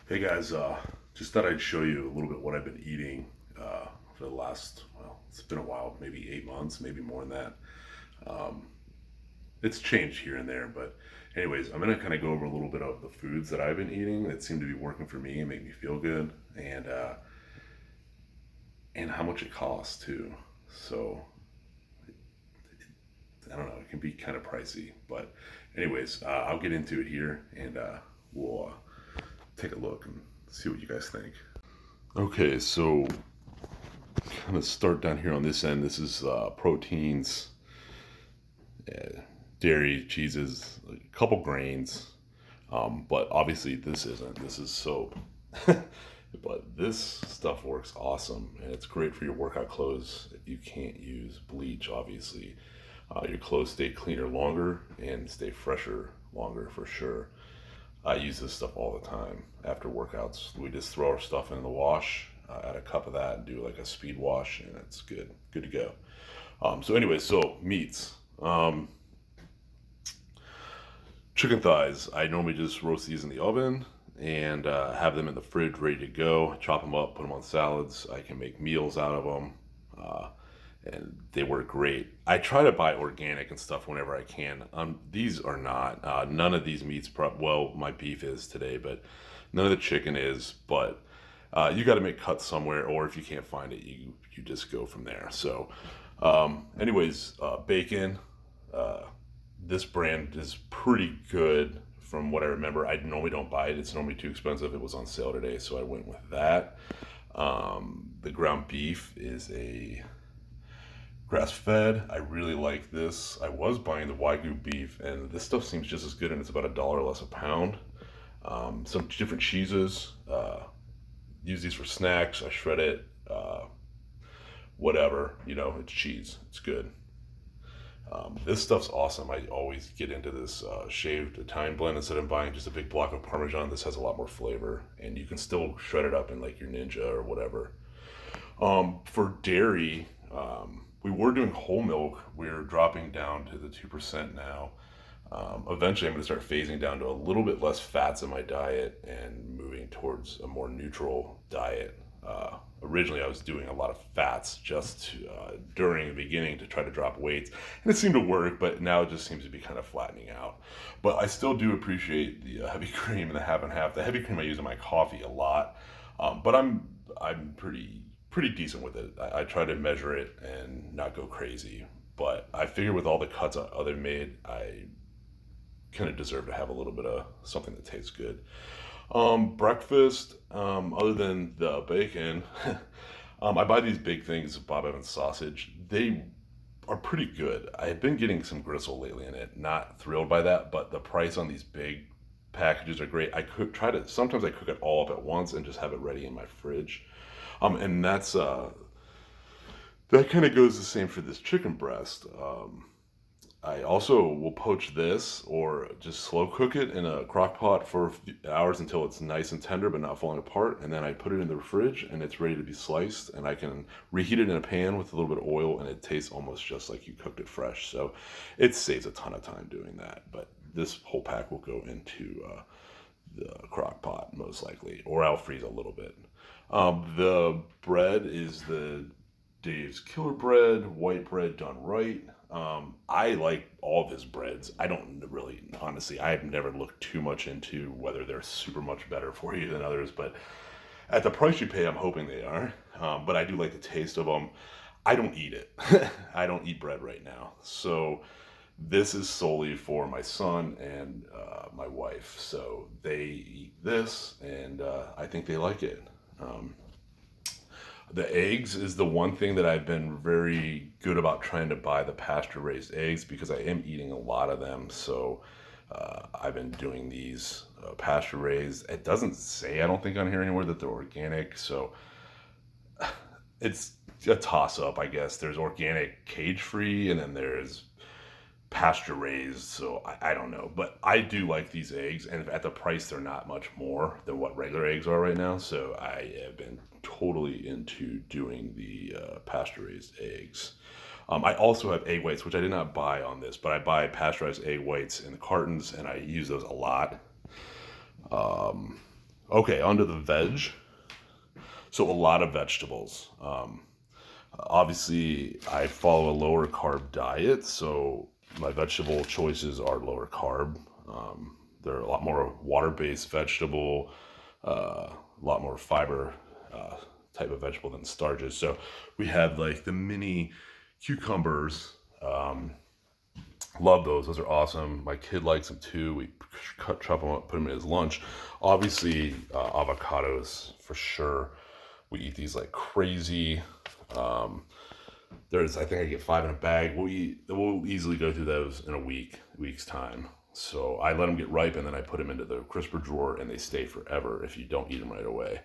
Hey guys, just thought I'd show you a little bit what I've been eating for the last, well, it's been a while, maybe 8 months, maybe more than that. Um, it's changed here and there, but anyways, I'm gonna kind of go over a little bit of the foods that I've been eating that seem to be working for me and make me feel good, and how much it costs too. So I don't know, it can be kind of pricey, but anyways, I'll get into it here and we'll take a look and see what you guys think. Okay, so kind of start down here on this end. This is proteins, dairy, cheeses, a couple grains. But obviously, this isn't. This is soap. But this stuff works awesome, and it's great for your workout clothes. If you can't use bleach, obviously, your clothes stay cleaner longer and stay fresher longer for sure. I use this stuff all the time after workouts. We just throw our stuff in the wash, add a cup of that, and do like a speed wash, and it's good to go. So meats. Chicken thighs. I normally just roast these in the oven and have them in the fridge ready to go. Chop them up, put them on salads. I can make meals out of them. Uh, and they work great. I try to buy organic and stuff whenever I can. These are not. None of these meats. Well, my beef is today, but none of the chicken is. But you got to make cuts somewhere, or if you can't find it, you just go from there. So, bacon. Uh, this brand is pretty good from what I remember. I normally don't buy it. It's normally too expensive. It was on sale today, so I went with that. The ground beef is a grass fed. I really like this. I was buying the Wagyu beef, and this stuff seems just as good, and it's about $1 less a pound. Some different cheeses. Use these for snacks. I shred it. Whatever, it's cheese. It's good. This stuff's awesome. I always get into this shaved Italian blend instead of buying just a big block of Parmesan. This has a lot more flavor, and you can still shred it up in like your Ninja or whatever. For dairy, we were doing whole milk. We're dropping down to the 2% now. Eventually, I'm going to start phasing down to a little bit less fats in my diet and moving towards a more neutral diet. Originally, I was doing a lot of fats during the beginning to try to drop weights, and it seemed to work, but now it just seems to be kind of flattening out. But I still do appreciate the heavy cream and the half and half. The heavy cream I use in my coffee a lot, but I'm pretty decent with it. I try to measure it and not go crazy. But I figure with all the cuts other made, I kind of deserve to have a little bit of something that tastes good. Breakfast, other than the bacon, I buy these big things of Bob Evans sausage. They are pretty good. I have been getting some gristle lately in it. Not thrilled by that, but the price on these big packages are great. I could try to sometimes I cook it all up at once and just have it ready in my fridge. And that kind of goes the same for this chicken breast. I also will poach this or just slow cook it in a crock pot for a few hours until it's nice and tender but not falling apart. And then I put it in the fridge and it's ready to be sliced. And I can reheat it in a pan with a little bit of oil and it tastes almost just like you cooked it fresh. So it saves a ton of time doing that. But this whole pack will go into the crock pot most likely, or I'll freeze a little bit. The bread is the Dave's Killer Bread, white bread done right. I like all of his breads. I don't really, honestly, I've never looked too much into whether they're super much better for you than others, but at the price you pay, I'm hoping they are. But I do like the taste of them. I don't eat it. I don't eat bread right now. So this is solely for my son and my wife. So they eat this, and I think they like it. Um, the eggs is the one thing that I've been very good about trying to buy the pasture raised eggs because I am eating a lot of them. So I've been doing these pasture raised. It doesn't say, I don't think on here anywhere, that they're organic. So it's a toss up, I guess. There's organic cage free and then there's pasture raised. So I don't know. But I do like these eggs. And at the price, they're not much more than what regular eggs are right now. So I have been totally into doing the pasture raised eggs. I also have egg whites, which I did not buy on this, but I buy pasteurized egg whites in the cartons and I use those a lot. Okay, onto the veg. So a lot of vegetables. Obviously, I follow a lower carb diet, so my vegetable choices are lower carb. They're a lot more water-based vegetable, a lot more fiber uh, type of vegetable than starches. So we have like the mini cucumbers. Love those. Those are awesome. My kid likes them too. We chop them up, put them in his lunch. Obviously, avocados for sure. We eat these like crazy. I think I get 5 in a bag. We'll easily go through those in a week's time. So I let them get ripe and then I put them into the crisper drawer and they stay forever if you don't eat them right away.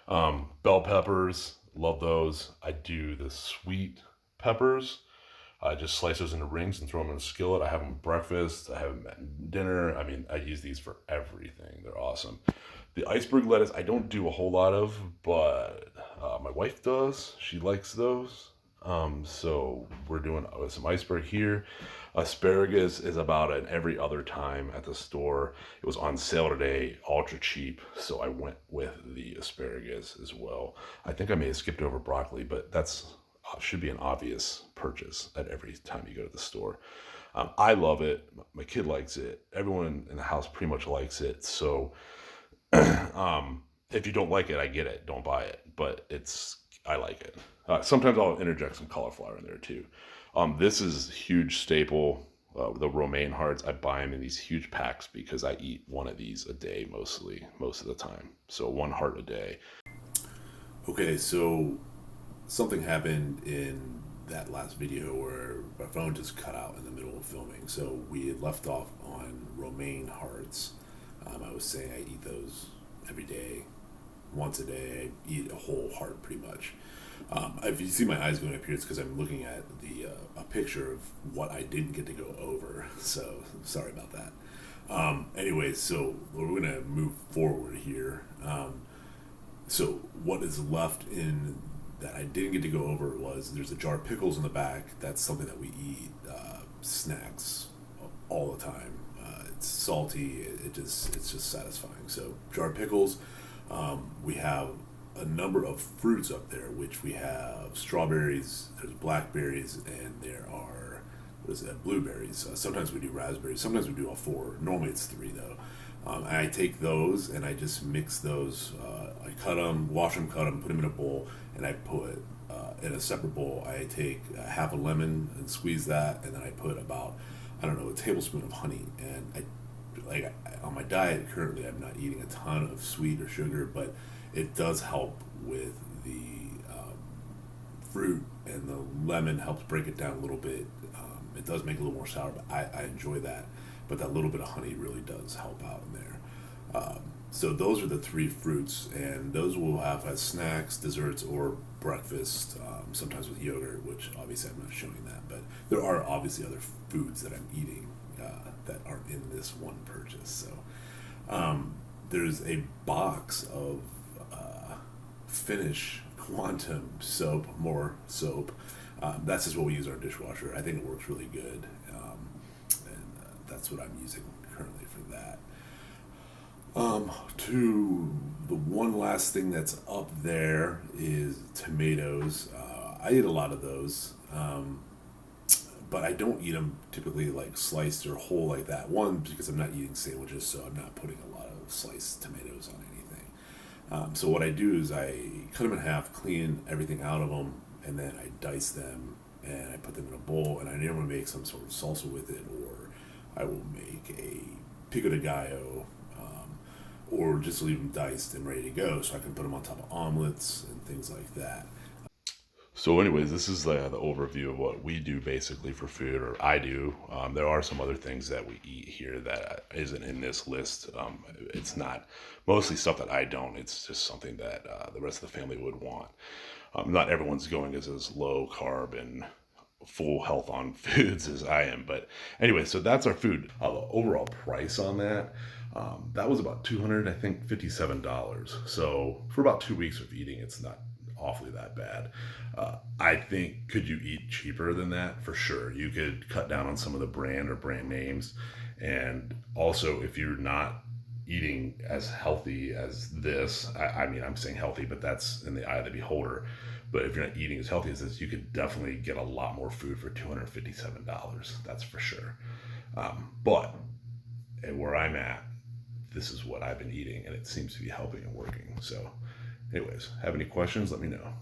Bell peppers, love those. I do the sweet peppers. I just slice those into rings and throw them in a skillet. I have them at breakfast. I have them at dinner. I mean, I use these for everything. They're awesome. The iceberg lettuce, I don't do a whole lot of, but my wife does. She likes those. So we're doing some iceberg here. Asparagus is about an every other time at the store. It was on sale today, ultra cheap, so I went with the asparagus as well. I think I may have skipped over broccoli, but that's should be an obvious purchase at every time you go to the store. I love it. My kid likes it. Everyone in the house pretty much likes it. So if you don't like it, I get it. Don't buy it. But I like it. Sometimes I'll interject some cauliflower in there too. This is a huge staple. The romaine hearts, I buy them in these huge packs because I eat one of these a day most of the time. So one heart a day. Okay, so something happened in that last video where my phone just cut out in the middle of filming. So we had left off on romaine hearts. I was saying I eat those every day, once a day. I eat a whole heart pretty much. If you see my eyes going up here, it's because I'm looking at the a picture of what I didn't get to go over. So sorry about that. Anyways, so we're gonna move forward here. So what is left in that I didn't get to go over was there's a jar of pickles in the back. That's something that we eat snacks all the time. It's salty. It's just satisfying. So jar of pickles. We have a number of fruits up there, which we have strawberries. There's blackberries, and there are what is that? Blueberries. Sometimes we do raspberries. Sometimes we do all four. Normally it's three though. And I take those and I just mix those. I cut them, wash them, cut them, put them in a bowl, and I put in a separate bowl. I take half a lemon and squeeze that, and then I put about I don't know a tablespoon of honey. And on my diet currently, I'm not eating a ton of sweet or sugar, but it does help with the fruit, and the lemon helps break it down a little bit. It does make it a little more sour, but I enjoy that. But that little bit of honey really does help out in there. So those are the three fruits, and those we'll have as snacks, desserts, or breakfast. Sometimes with yogurt, which obviously I'm not showing that, but there are obviously other foods that I'm eating that aren't in this one purchase. So there's a box of Finish Quantum soap, more soap. That's just what we use in our dishwasher. I think it works really good, and that's what I'm using currently for that. To the one last thing that's up there is tomatoes. I eat a lot of those, but I don't eat them typically like sliced or whole like that. One, because I'm not eating sandwiches, so I'm not putting a lot of sliced tomatoes on anything. So what I do is I cut them in half, clean everything out of them, and then I dice them and I put them in a bowl, and I normally make some sort of salsa with it, or I will make a pico de gallo, or just leave them diced and ready to go, so I can put them on top of omelets and things like that. So, anyways, this is the overview of what we do basically for food, or I do. There are some other things that we eat here that isn't in this list. It's not mostly stuff that I don't. It's just something that the rest of the family would want. Not everyone's going as low carb and full health on foods as I am. But anyway, so that's our food. The overall price on that was about 200, I think, $57. So for about 2 weeks of eating, it's not awfully that bad. I think could you eat cheaper than that? For sure. You could cut down on some of the brand or brand names. And also, if you're not eating as healthy as this, I mean, I'm saying healthy, but that's in the eye of the beholder. But if you're not eating as healthy as this, you could definitely get a lot more food for $257. That's for sure. But and where I'm at, this is what I've been eating, and it seems to be helping and working. So, anyways, have any questions? Let me know.